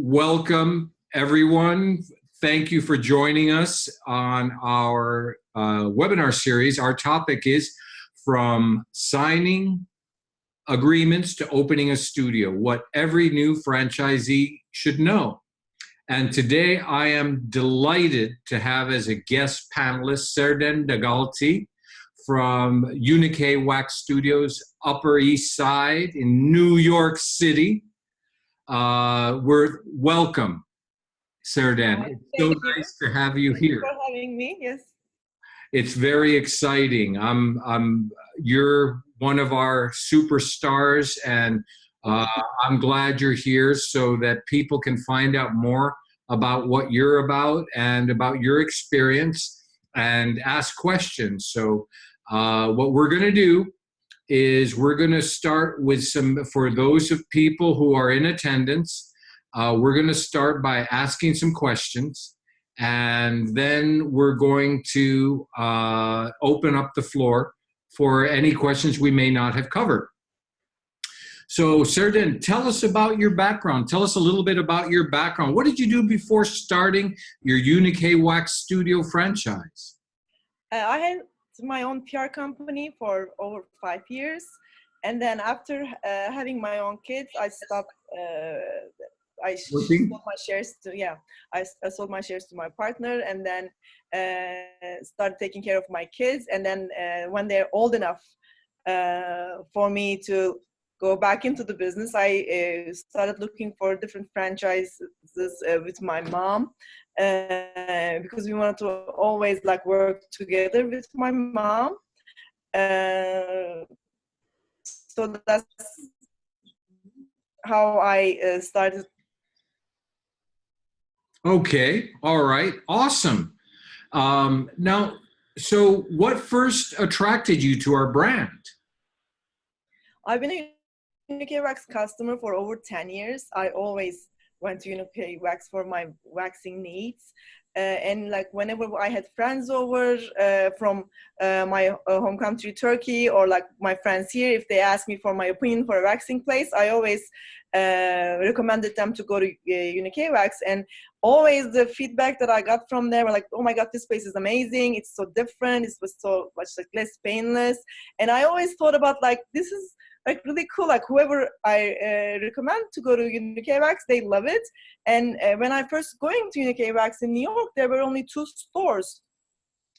Welcome, everyone. Thank you for joining us on our webinar series. Our topic is from signing agreements to opening a studio, what every new franchisee should know. And today I am delighted to have as a guest panelist Serden Dagalti from Uni K Wax Studios, Upper East Side in New York City. We're welcome, Serden. It's so nice to have you here. Thank you for having me. Yes. It's very exciting. You're one of our superstars, and I'm glad you're here so that people can find out more about what you're about and about your experience and ask questions. So what we're going to do is we're going to start with some, for those of people who are in attendance, we're going to start by asking some questions, and then we're going to open up the floor for any questions we may not have covered. So Serden, tell us about your background. Tell us a little bit about your background. What did you do before starting your Uni K Wax Studio franchise? I had my own PR company for over 5 years, and then after having my own kids, I stopped. I sold my shares to I sold my shares to my partner, and then started taking care of my kids. And then when they're old enough for me to go back into the business, I started looking for different franchises with my mom. Because we wanted to always work together with my mom. So that's how I started. Okay, all right, awesome. Now, so what first attracted you to our brand? I've been a Uni K Wax customer for over 10 years. I always went to Uni K Wax for my waxing needs. And whenever I had friends over from my home country, Turkey, or my friends here, if they asked me for my opinion for a waxing place, I always recommended them to go to Uni K Wax. And always the feedback that I got from them were like, oh my God, this place is amazing. It's so different. It was so much less painless. And I always thought about this is really cool. Whoever I recommend to go to Uni K Wax, they love it. And when I first going to Uni K Wax in New York, there were only 2 stores.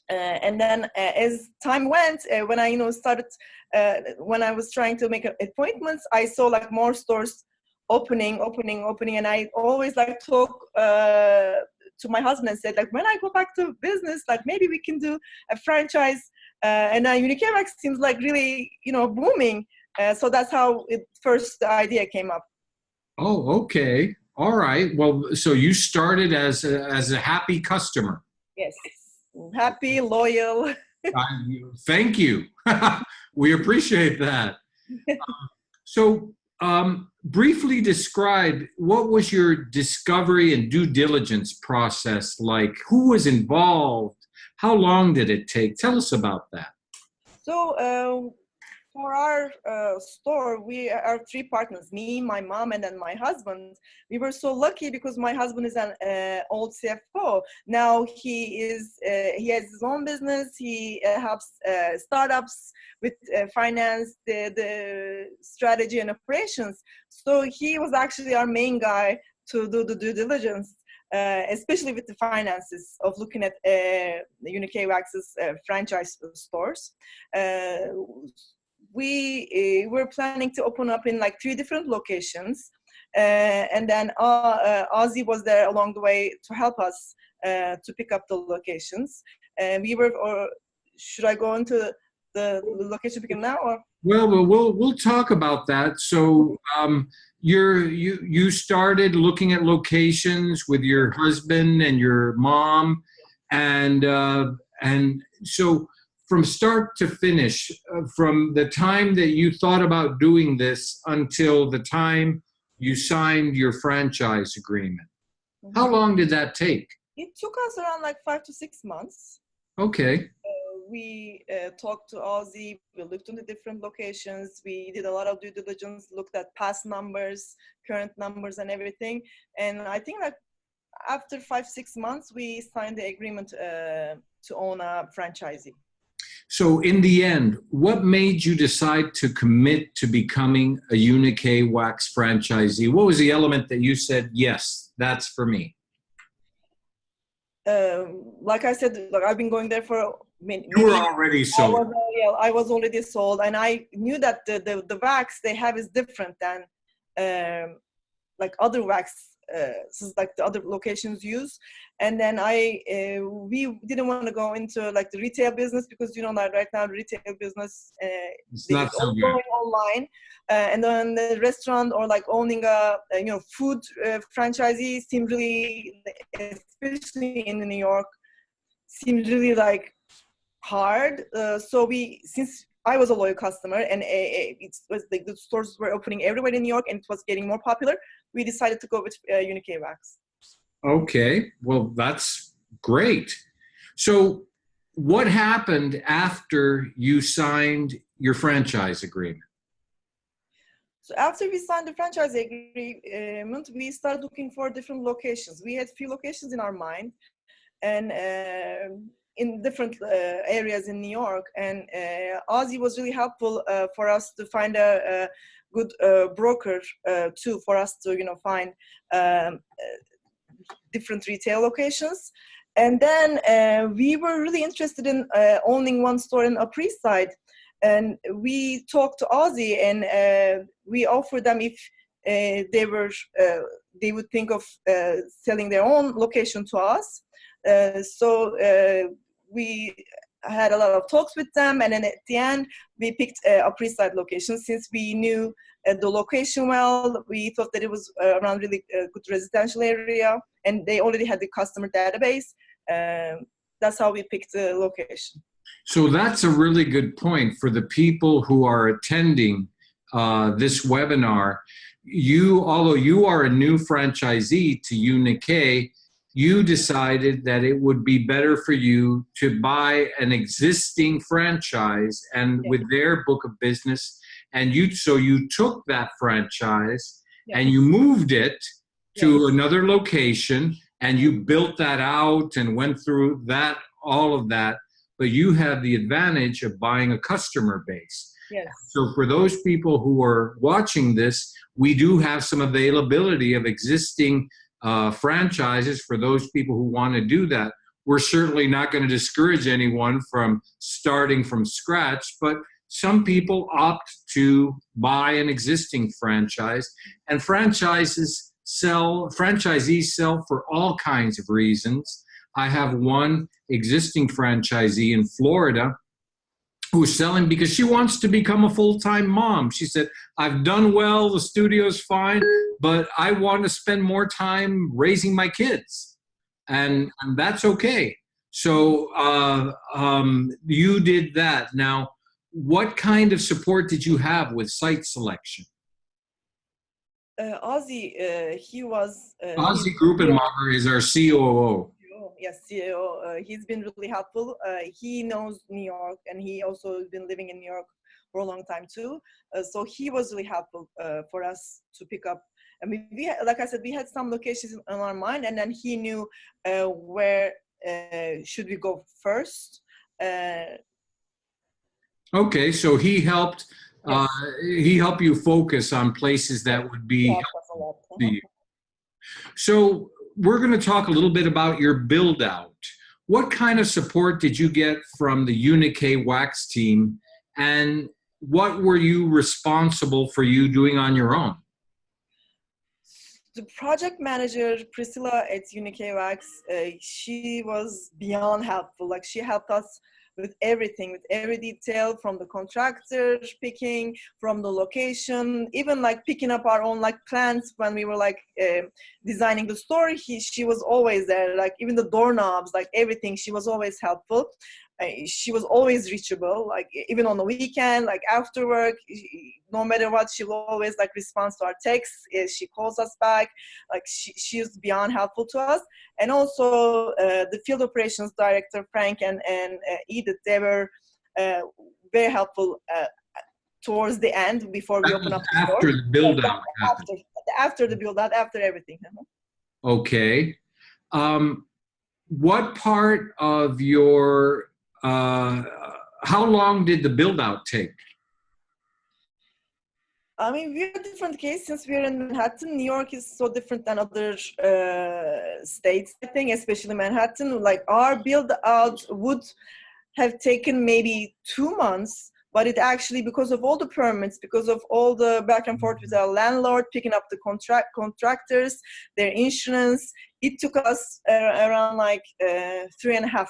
And then as time went, when I started, when I was trying to make appointments, I saw more stores opening. And I always talk to my husband and said, when I go back to business, maybe we can do a franchise. And Uni K Wax seems really, booming. So that's how the idea came up. Oh, okay. All right. Well, so you started as a happy customer. Yes. Happy, loyal. Thank you. We appreciate that. So briefly describe, what was your discovery and due diligence process like? Who was involved? How long did it take? Tell us about that. So for our store, we are 3 partners, me, my mom, and then my husband. We were so lucky because my husband is an old CFO. Now he has his own business. He helps startups with finance, the strategy and operations. So he was actually our main guy to do the due diligence, especially with the finances of looking at Uni K Wax's franchise stores. We were planning to open up in 3 different locations, and then Ozzy was there along the way to help us to pick up the locations. And we were, or should I go into the location picking now? Or? Well, we'll talk about that. So you started looking at locations with your husband and your mom, and so. From start to finish, from the time that you thought about doing this until the time you signed your franchise agreement, how long did that take? It took us around 5 to 6 months. Okay. we talked to Ozzy, we looked into different locations, we did a lot of due diligence, looked at past numbers, current numbers and everything. And I think that after 5-6 months, we signed the agreement to own a franchisee. So in the end, what made you decide to commit to becoming a Uni K Wax franchisee? What was the element that you said, yes, that's for me? Like I said, like I've been going there for many. You were already sold. I was already sold, and I knew that the wax they have is different than like other wax, like the other locations use. And then we didn't want to go into like the retail business, because you know that right now the retail business It's not so good. going online, and then the restaurant or like owning a food franchisee seemed really, especially in New York, seemed really like hard. So since I was a loyal customer and it was like the stores were opening everywhere in New York and it was getting more popular, we decided to go with Uni K Wax. Okay, well, that's great. So what happened after you signed your franchise agreement? So after we signed the franchise agreement, we started looking for different locations. We had few locations in our mind, and in different areas in New York. And Ozzy was really helpful for us to find a good broker too, for us to find different retail locations. And then we were really interested in owning one store in Upper East Side. And we talked to Ozzy, and we offered them if they would think of selling their own location to us. So we had a lot of talks with them, and then at the end we picked a Upper East Side location. Since we knew the location well, we thought that it was around really good residential area, and they already had the customer database. That's how we picked the location. So that's a really good point for the people who are attending this webinar. Although you are a new franchisee to Uni K, you decided that it would be better for you to buy an existing franchise and with their book of business, and so you took that franchise and you moved it to another location, and you built that out and went through that, all of that, but you have the advantage of buying a customer base. Yes. So for those people who are watching this, we do have some availability of existing franchises for those people who want to do that. We're certainly not going to discourage anyone from starting from scratch, but some people opt to buy an existing franchise, and franchisees sell for all kinds of reasons. I have one existing franchisee in Florida who's selling because she wants to become a full-time mom. She said, I've done well, the studio's fine, but I want to spend more time raising my kids. And that's okay. So you did that. Now, what kind of support did you have with site selection? Ozzy, he was... Ozzy Gruppenmacher is our COO. Yes, CEO. He's been really helpful. He knows New York, and he also has been living in New York for a long time too. So he was really helpful for us to pick up. I mean, like I said, we had some locations on our mind, and then he knew where should we go first. Okay, so he helped. He helped you focus on places that would be helpful to you. So we're going to talk a little bit about your build out. What kind of support did you get from the Uni K Wax team, and what were you responsible for you doing on your own? The project manager, Priscilla at Uni K Wax, she was beyond helpful. Like, she helped us with everything, with every detail, from the contractor picking, from the location, even like picking up our own like plans when we were like designing the store. She was always there, like even the doorknobs, like everything. She was always helpful. She was always reachable, like even on the weekend, like after work, no matter what, she will always like respond to our texts. She calls us back. Like she's beyond helpful to us. And also the field operations director, Frank and Edith, they were very helpful towards the end before we That open was up the store. after the build out happened. After the build out, after everything. Okay. What part of your, how long did the build out take? I mean, we're a different case since we're in Manhattan. New York is so different than other states, I think, especially Manhattan. Like our build out would have taken maybe 2 months, but it actually, because of all the permits, because of all the back and forth with our landlord, picking up the contractors, their insurance, it took us around like 3.5,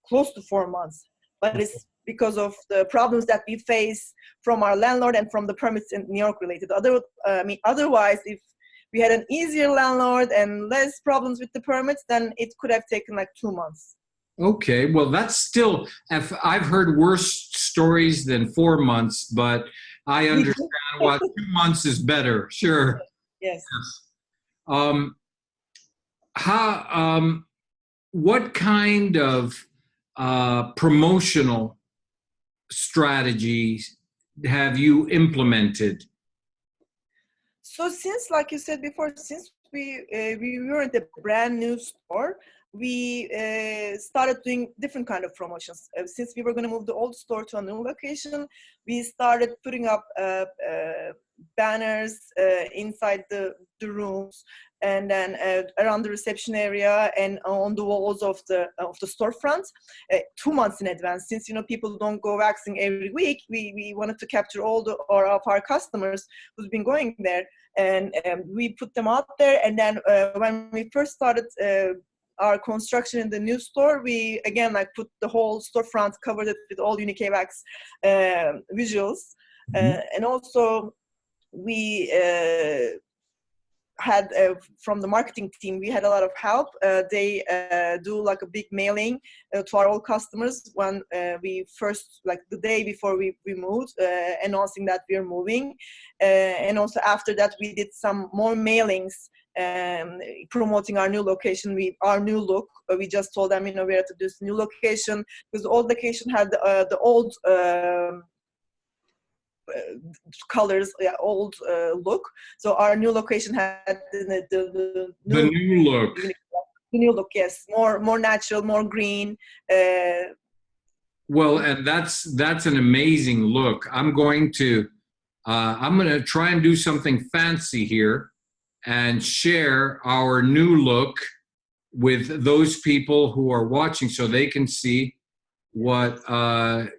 close to 4 months. But it's because of the problems that we face from our landlord and from the permits in New York related. Otherwise, if we had an easier landlord and less problems with the permits, then it could have taken like 2 months. Okay, well, that's still, I've heard worse stories than 4 months, but I understand why 2 months is better. Sure. Yes. What kind of promotional strategies have you implemented? So since, like you said before, since we weren't a brand new store, we started doing different kind of promotions. Since we were going to move the old store to a new location, we started putting up banners inside the rooms, and then around the reception area and on the walls of the storefront 2 months in advance. Since people don't go waxing every week, we wanted to capture all of our customers who's been going there, and we put them out there. And then when we first started our construction in the new store, we again put the whole storefront, covered it with all Uni K Wax visuals, and also we had from the marketing team, we had a lot of help. They do like a big mailing to our old customers when we first, like the day before we moved, announcing that we're moving, and also after that we did some more mailings promoting our new location, our new look. We just told them, we're at this new location, because the old location had the old colors, old look. So our new location had the new look. The new look, yes, more natural, more green. Well, and that's an amazing look. I'm going to try and do something fancy here and share our new look with those people who are watching, so they can see what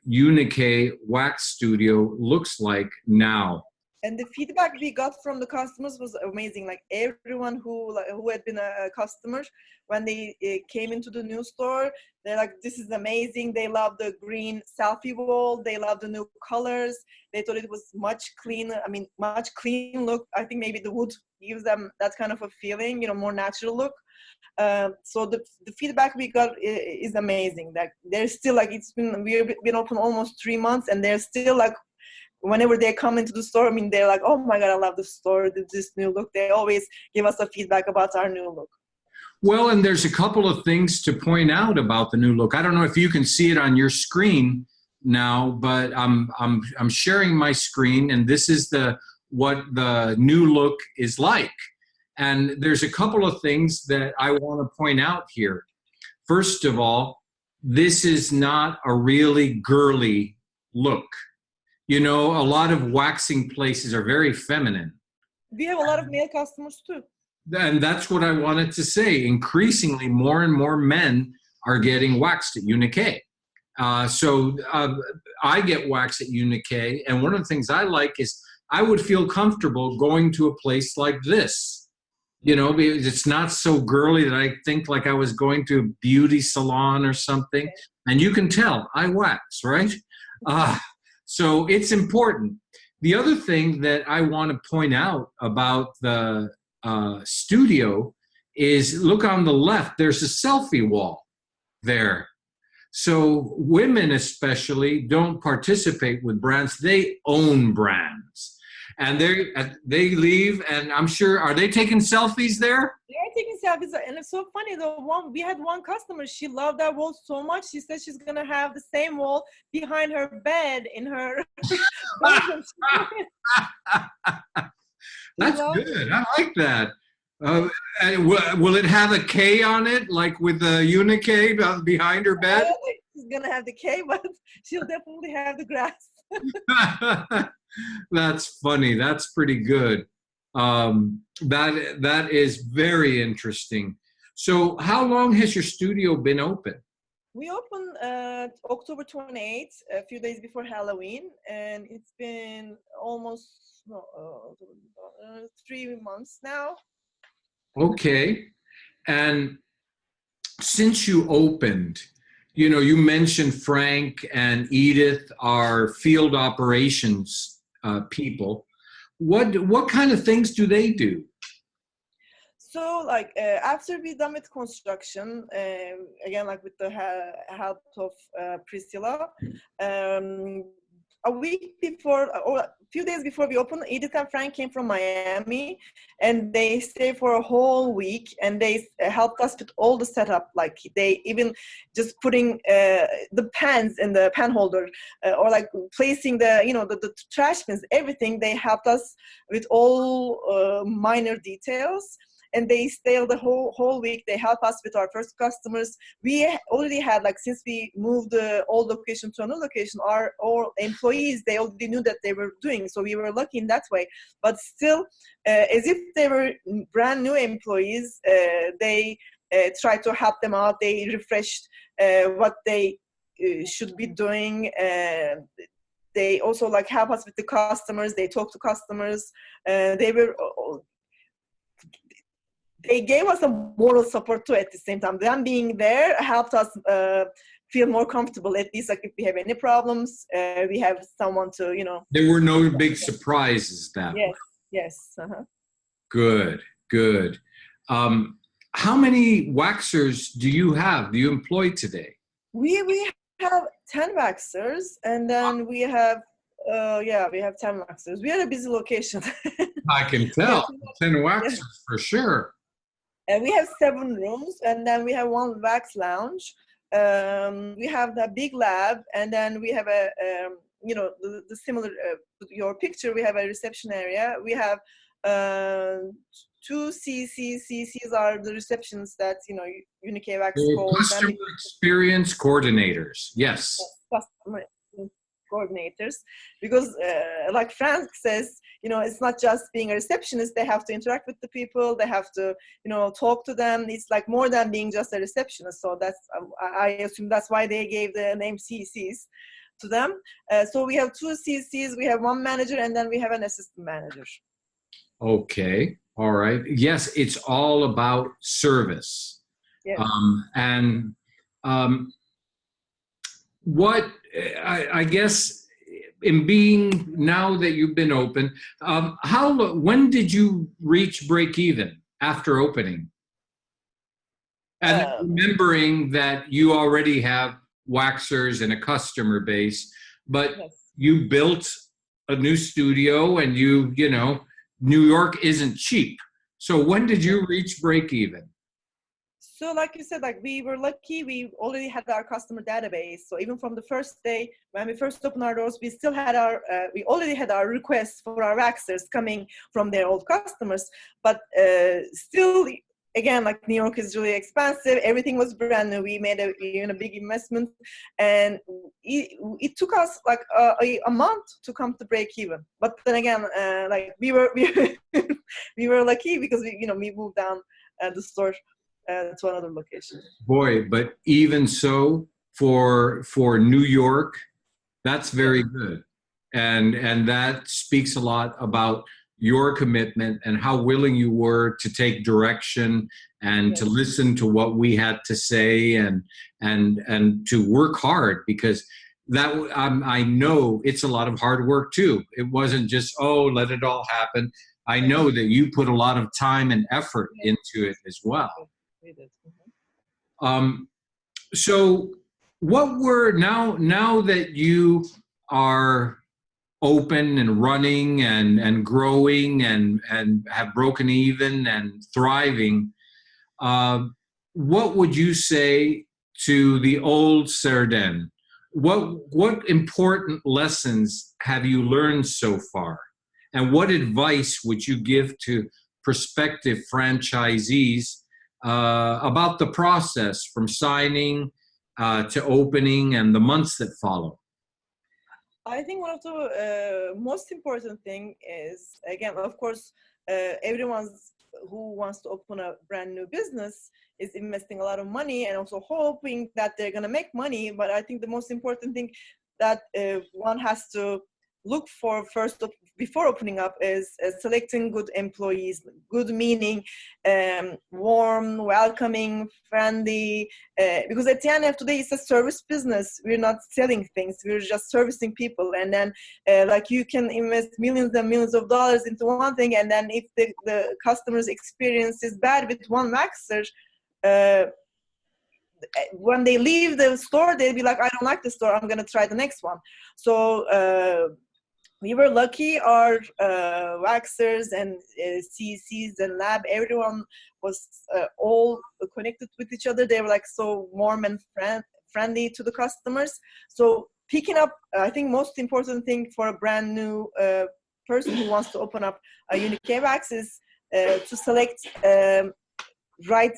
Uni K Wax Studio looks like now. And the feedback we got from the customers was amazing. Like everyone who had been a customer, when they came into the new store, they're like, this is amazing. They love the green selfie wall. They love the new colors. They thought it was much cleaner. Much clean look. I think maybe the wood gives them that kind of a feeling, more natural look. So the feedback we got is amazing. Like they're still we've been open almost 3 months, and they're still like, whenever they come into the store, they're like, oh my God, I love the store, this new look. They always give us a feedback about our new look. Well, and there's a couple of things to point out about the new look. I don't know if you can see it on your screen now, but I'm sharing my screen, and this is what the new look is like. And there's a couple of things that I want to point out here. First of all, this is not a really girly look. A lot of waxing places are very feminine. We have a lot of male customers too. And that's what I wanted to say. Increasingly, more and more men are getting waxed at Uni K. So I get waxed at Uni K, and one of the things I like is I would feel comfortable going to a place like this. Because it's not so girly that I think like I was going to a beauty salon or something. And you can tell I wax, right? So it's important. The other thing that I want to point out about the studio is, look on the left, there's a selfie wall there. So women especially don't participate with brands. They own brands. And they leave, and I'm sure, are they taking selfies there? They're taking selfies, and it's so funny. We had one customer. She loved that wall so much. She said she's gonna have the same wall behind her bed in her bedroom. That's good. I like that. And will it have a K on it, like with the Uni K behind her I bed? don't think she's gonna have the K, but she'll definitely have the grass. That's funny. That's pretty good. That is very interesting. So, how long has your studio been open? We opened October 28th, a few days before Halloween, and it's been almost 3 months now. Okay. And since you opened, you know, you mentioned Frank and Edith are field operations people. What kind of things do they do? So, like, after we done with construction, again, like with the help of Priscilla, a week before, or a few days before we opened, Edith and Frank came from Miami, and they stayed for a whole week, and they helped us with all the setup. Like, they even just putting the pans in the pan holder, or like placing the trash bins, everything. They helped us with all minor details. And they stayed the whole week. They help us with our first customers. We already had, like, since we moved the old location to a new location, our employees, they already knew that they were doing. So we were lucky in that way. But still, as if they were brand new employees, they tried to help them out. They refreshed what they should be doing. They also, like, help us with the customers. They talk to customers. They gave us a moral support too at the same time. Them being there helped us feel more comfortable. At least, like, if we have any problems, we have someone to, There were no big surprises that way. Yes. Uh-huh. Good, good. How many waxers do you have? Do you employ today? We have 10 waxers, and then we have 10 waxers. We are a busy location. I can tell. 10 waxers for sure. And we have 7 rooms, and then we have 1 wax lounge. We have the big lab, and then we have the similar to your picture. We have a reception area. We have 2 CCs. CCs are the receptions that Uni K Wax calls customer experience coordinators. Yes. Customer coordinators, because like Frank says, it's not just being a receptionist. They have to interact with the people. They have to talk to them. It's like more than being just a receptionist. So that's I assume that's why they gave the name CCs to them. So we have 2 CCs. We have 1 manager, and then we have an assistant manager. Okay. All right. Yes, it's all about service. Yes. What I guess, in being, now that you've been open, when did you reach break even after opening? And remembering that you already have waxers and a customer base, but you built a new studio, and New York isn't cheap. So when did you reach break even? So, like you said, like, we were lucky. We already had our customer database. So even from the first day when we first opened our doors, we still had we already had our requests for our waxers coming from their old customers. But still, again, like, New York is really expensive. Everything was brand new. We made a big investment, and it took us like a month to come to break even. But then again, like, we were we were lucky because we moved down the store to another location. Boy, but even so, for New York, that's very good, and that speaks a lot about your commitment and how willing you were to take direction and to listen to what we had to say, and to work hard, because that I know it's a lot of hard work too. It wasn't just, let it all happen. I know that you put a lot of time and effort into it as well. We did. So what were now that you are open and running and growing and have broken even and thriving, uh, what would you say to the old Serden? What important lessons have you learned so far? And what advice would you give to prospective franchisees about the process from signing to opening and the months that follow? I think one of the most important thing is, again, of course, everyone's who wants to open a brand new business is investing a lot of money and also hoping that they're going to make money. But I think the most important thing that one has to look for first before opening up is selecting good employees. Good meaning warm, welcoming, friendly, because at the end of the day it's a service business. We're not selling things, we're just servicing people. And then like you can invest millions and millions of dollars into one thing, and then if the customer's experience is bad with one waxer, when they leave the store, they'll be like, I don't like the store, I'm going to try the next one. So we were lucky. Our waxers and CCs and lab, everyone was all connected with each other. They were like so warm and friendly to the customers. So picking up, I think most important thing for a brand new person who wants to open up a Uni K Wax is to select right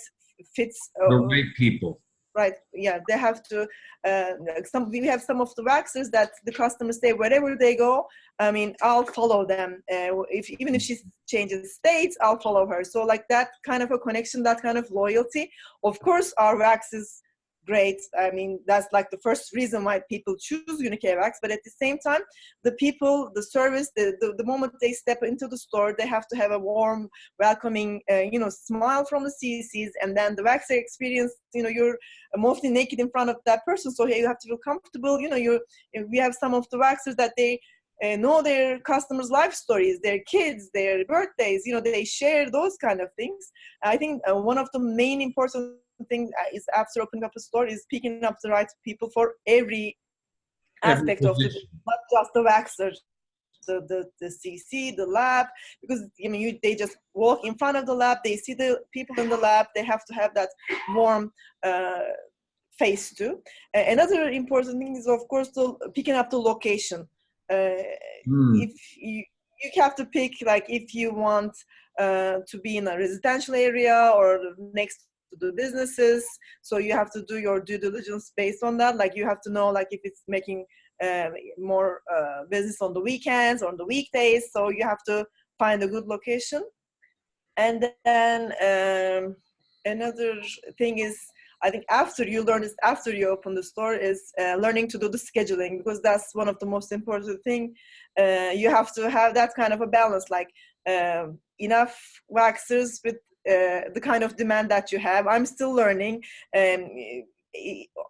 fits. The right people. Right. Yeah, they have to. We have some of the waxers that the customers say wherever they go, I mean, I'll follow them. Even if she changes states, I'll follow her. So like that kind of a connection, that kind of loyalty. Of course, our wax is great. I mean, that's like the first reason why people choose Uni K Wax. But at the same time, the people, the service, the moment they step into the store, they have to have a warm, welcoming, smile from the CCs, and then the waxer experience. You're mostly naked in front of that person, so you have to feel comfortable. We have some of the waxers that they know their customers' life stories, their kids, their birthdays. They share those kind of things. I think one of the main important thing is after opening up a store is picking up the right people for every aspect of the, not just the waxer, the CC, the lab, because they just walk in front of the lab, they see the people in the lab, they have to have that warm face too. Another important thing is, of course, picking up the location. If you have to pick, like, if you want to be in a residential area or next to the businesses, so you have to do your due diligence based on that. Like, you have to know, like, if it's making more business on the weekends or on the weekdays, so you have to find a good location. And then another thing is, I think after you open the store, is learning to do the scheduling, because that's one of the most important thing. You have to have that kind of a balance, like enough waxers with the kind of demand that you have. I'm still learning.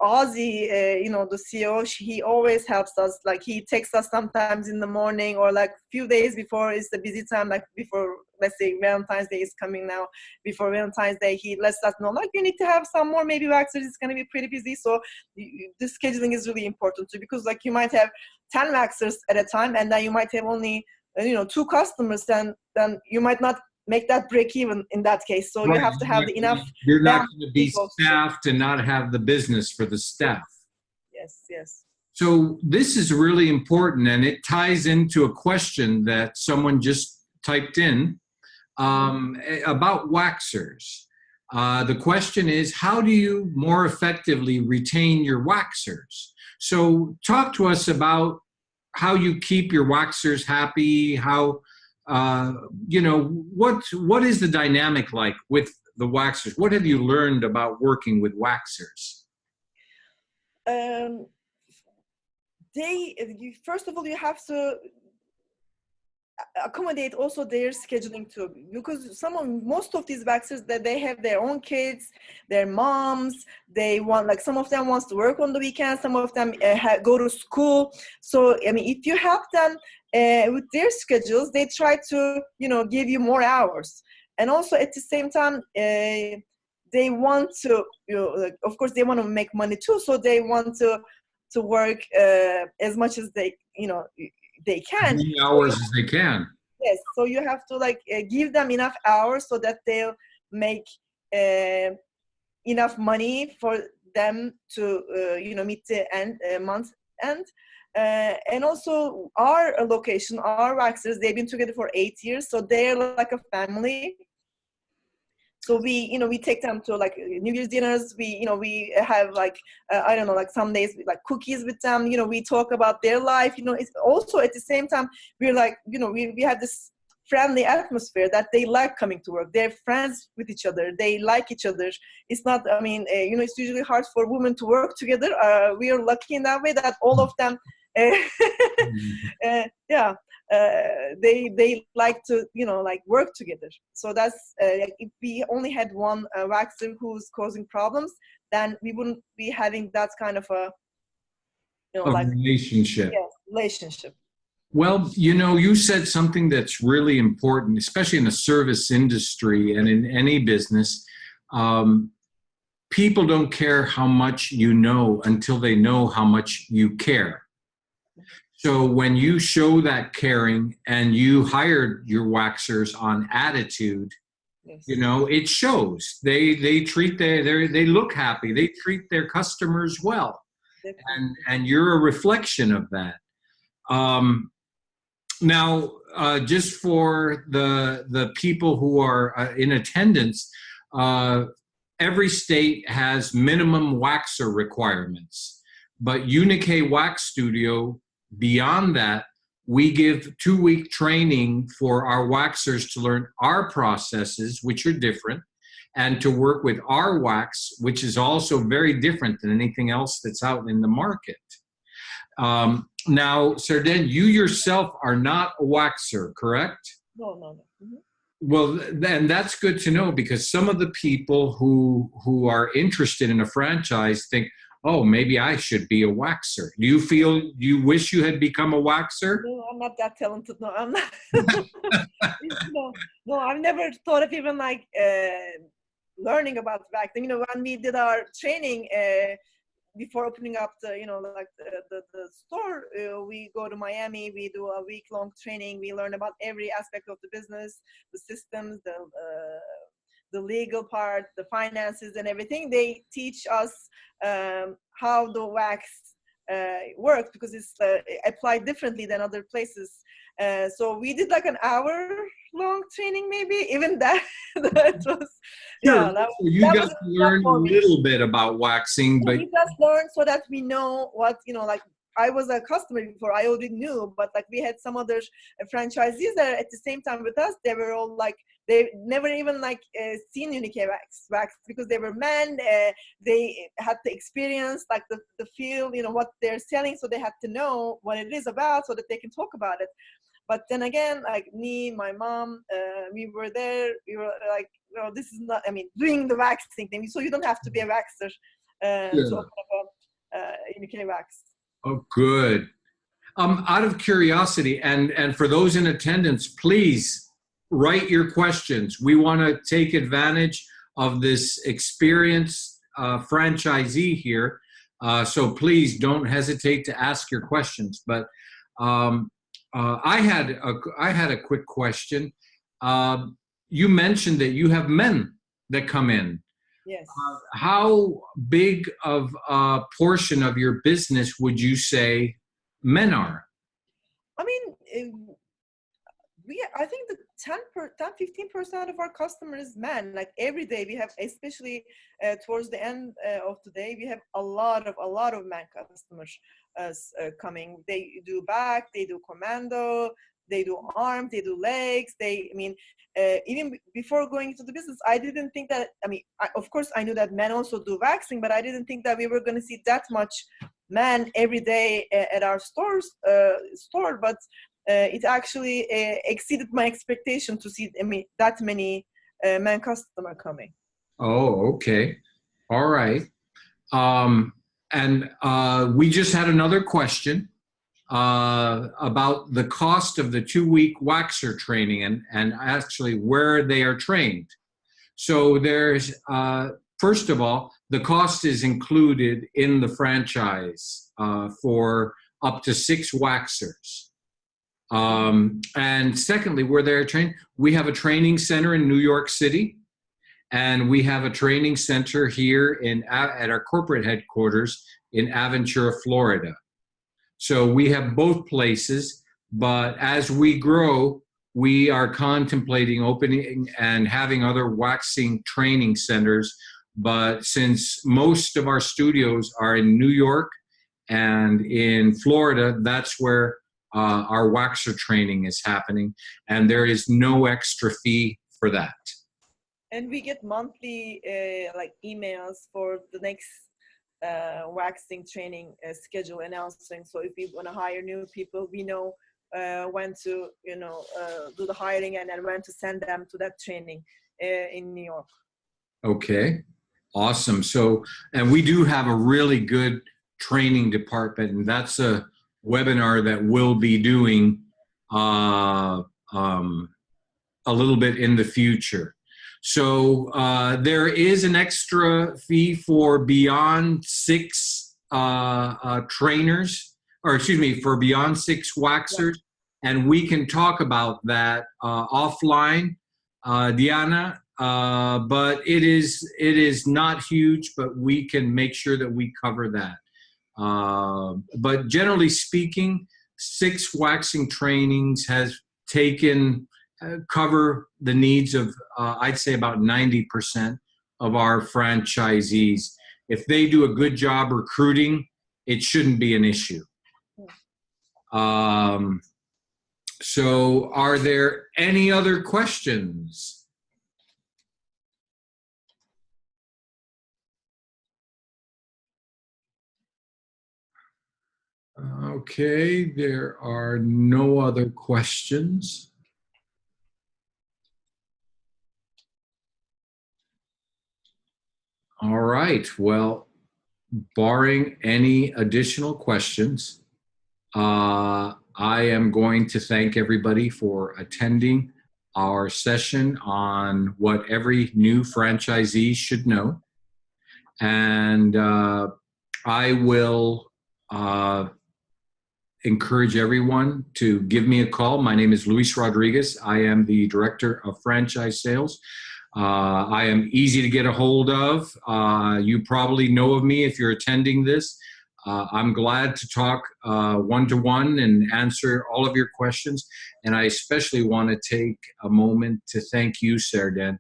Ozzy, the CEO, he always helps us. Like, he texts us sometimes in the morning, or like few days before is the busy time, like before, let's say Valentine's Day is coming now. Before Valentine's Day, he lets us know, like, you need to have some more maybe waxers, it's going to be pretty busy. So the scheduling is really important too, because like you might have 10 waxers at a time, and then you might have only 2 customers, then you might not make that break even in that case. So you have to have enough. You're not going to be staffed and not have the business for the staff. Yes. So this is really important, and it ties into a question that someone just typed in about waxers. The question is, how do you more effectively retain your waxers? So talk to us about how you keep your waxers happy, how what is the dynamic like with the waxers? What have you learned about working with waxers? First of all, you have to accommodate also their scheduling too, because most of these waxers, that they have their own kids, their moms, they want, like, some of them wants to work on the weekends, some of them go to school. So I mean, if you help them with their schedules, they try to give you more hours. And also at the same time, they want to, like, of course, they want to make money too, so they want to work as much as they As can. many hours as they can. Yes, so you have to like give them enough hours so that they'll make uh, enough money for them to meet the month end. And also our location, our waxers, they've been together for 8 years, so they're like a family. So we take them to like New Year's dinners. We have like I don't know, like some days like cookies with them. We talk about their life. It's also at the same time we're like we have this friendly atmosphere that they like coming to work. They're friends with each other. They like each other. It's not. I mean, it's usually hard for women to work together. We are lucky in that way that all of them. Yeah. They like to like work together. So that's like if we only had one waxer who's causing problems, then we wouldn't be having that kind of a A like relationship. relationship. Well, you said something that's really important, especially in the service industry and in any business. People don't care how much you know until they know how much you care. So when you show that caring and you hired your waxers on attitude, Yes. It shows. They treat they look happy. They treat their customers well, and you're a reflection of that. Now, just for the people who are in attendance, every state has minimum waxer requirements, but Uni K Wax Studio, beyond that, we give 2-week training for our waxers to learn our processes, which are different, and to work with our wax, which is also very different than anything else that's out in the market. Now, Serden, you yourself are not a waxer, correct? No. Mm-hmm. Well, then that's good to know, because some of the people who are interested in a franchise think, oh, maybe I should be a waxer. Do you wish you had become a waxer? No, I'm not that talented. No, I'm not. No, I've never thought of even like learning about waxing. When we did our training before opening up the store, we go to Miami. We do a week-long training. We learn about every aspect of the business, the systems, the legal part, the finances, and everything. They teach us how the wax works, because it's applied differently than other places. So we did like an hour-long training, maybe. Even that was Sure. So you got to learn a little bit about waxing, but we just learned so that we know what like. I was a customer before, I already knew, but like we had some other franchisees that at the same time with us, they were all like, they never even like seen Uni K Wax because they were men. They had the experience, like the field, what they're selling, so they had to know what it is about so that they can talk about it. But then again, like me, my mom, we were there. We were like, no, this is not. I mean, doing the waxing thing. So you don't have to be a waxer to open up a Uni K Wax. Oh, good. Out of curiosity, and for those in attendance, please write your questions. We want to take advantage of this experienced franchisee here, so please don't hesitate to ask your questions. But I had a quick question. You mentioned that you have men that come in. Yes. How big of a portion of your business would you say men are? I mean, I think the 15% of our customers men. Like every day we have, especially towards the end of the day, we have a lot of men customers coming. They do back, they do commando, they do arms, they do legs. Even before going into the business, I didn't think that. Of course, I knew that men also do waxing, but I didn't think that we were going to see that much men every day at our store. But it actually exceeded my expectation to see that many men customer coming. Oh, okay. All right. And we just had another question about the cost of the 2-week waxer training and actually where they are trained. So there's, first of all, the cost is included in the franchise for up to 6 waxers. And secondly, where they're trained, we have a training center in New York City, and we have a training center here at our corporate headquarters in Aventura, Florida. So we have both places, but as we grow, we are contemplating opening and having other waxing training centers. But since most of our studios are in New York and in Florida, that's where our waxer training is happening, and there is no extra fee for that. And we get monthly like emails for the next waxing training schedule announcing. So if we want to hire new people, we know when to, do the hiring, and then when to send them to that training in New York. Okay, awesome. So, and we do have a really good training department, and that's a webinar that we'll be doing a little bit in the future. So there is an extra fee for beyond 6 trainers, or excuse me, for beyond 6 waxers, and we can talk about that offline, Diana. But it is not huge, but we can make sure that we cover that. But generally speaking, 6 waxing trainings has cover the needs of, I'd say about 90% of our franchisees. If they do a good job recruiting, it shouldn't be an issue. So are there any other questions? Okay, there are no other questions. All right, well, barring any additional questions, I am going to thank everybody for attending our session on what every new franchisee should know. And I will encourage everyone to give me a call. My name is Luis Rodriguez. I am the Director of Franchise Sales. I am easy to get a hold of. You probably know of me if you're attending this. I'm glad to talk one-to-one and answer all of your questions. And I especially want to take a moment to thank you, Serden,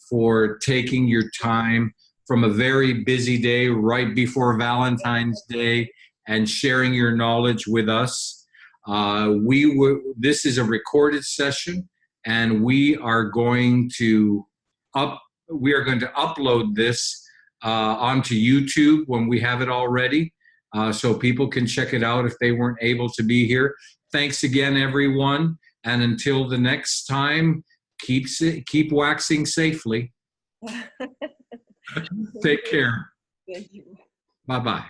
for taking your time from a very busy day right before Valentine's Day and sharing your knowledge with us. This is a recorded session, and we are going to upload this onto YouTube when we have it all ready, so people can check it out if they weren't able to be here. Thanks again, everyone, and until the next time, keep waxing safely. Take care. Thank you. Bye-bye.